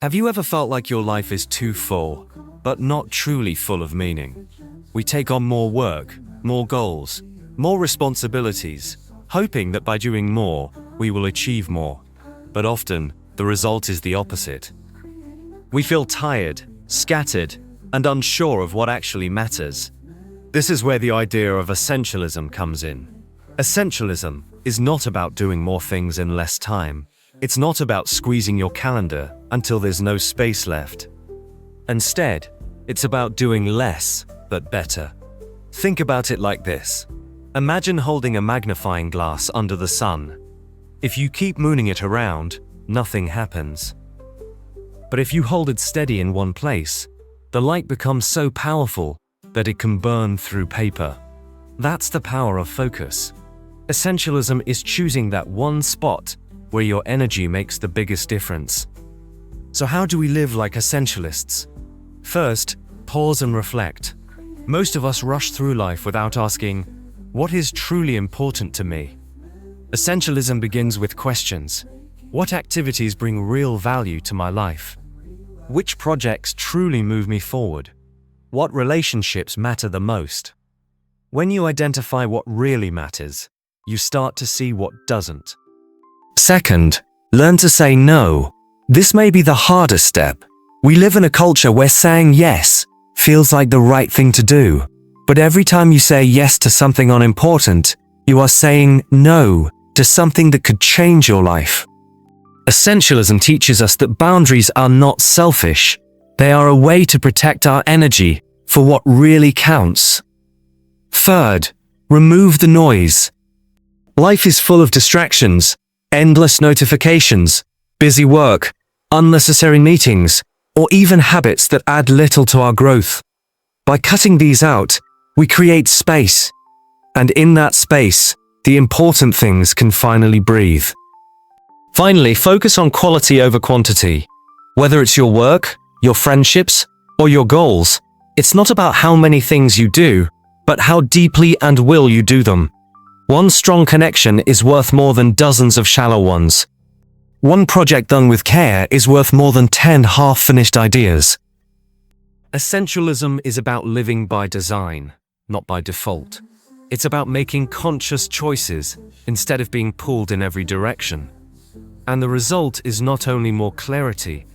Have you ever felt like your life is too full, but not truly full of meaning? We take on more work, more goals, more responsibilities, hoping that by doing more, we will achieve more. But often, the result is the opposite. We feel tired, scattered, and unsure of what actually matters. This is where the idea of essentialism comes in. Essentialism is not about doing more things in less time. It's not about squeezing your calendar until there's no space left. Instead, it's about doing less, but better. Think about it like this. Imagine holding a magnifying glass under the sun. If you keep moving it around, nothing happens. But if you hold it steady in one place, the light becomes so powerful that it can burn through paper. That's the power of focus. Essentialism is choosing that one spot where your energy makes the biggest difference. So how do we live like essentialists? First, pause and reflect. Most of us rush through life without asking, what is truly important to me? Essentialism begins with questions. What activities bring real value to my life? Which projects truly move me forward? What relationships matter the most? When you identify what really matters, you start to see what doesn't. Second, learn to say no. This may be the hardest step. We live in a culture where saying yes feels like the right thing to do. But every time you say yes to something unimportant, you are saying no to something that could change your life. Essentialism teaches us that boundaries are not selfish. They are a way to protect our energy for what really counts. Third, remove the noise. Life is full of distractions, endless notifications, busy work, unnecessary meetings, or even habits that add little to our growth. By cutting these out, we create space. And in that space, the important things can finally breathe. Finally, focus on quality over quantity. Whether it's your work, your friendships, or your goals, it's not about how many things you do, but how deeply and will you do them. One strong connection is worth more than dozens of shallow ones. One project done with care is worth more than 10 half-finished ideas. Essentialism is about living by design, not by default. It's about making conscious choices instead of being pulled in every direction. And the result is not only more clarity,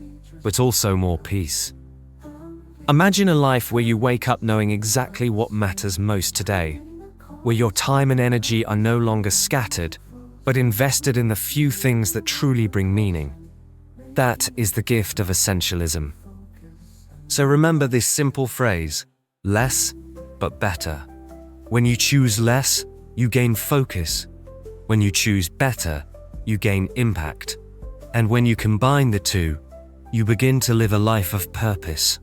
but also more peace. Imagine a life where you wake up knowing exactly what matters most today, where your time and energy are no longer scattered, but invested in the few things that truly bring meaning. That is the gift of essentialism. So remember this simple phrase, less, but better. When you choose less, you gain focus. When you choose better, you gain impact. And when you combine the two, you begin to live a life of purpose.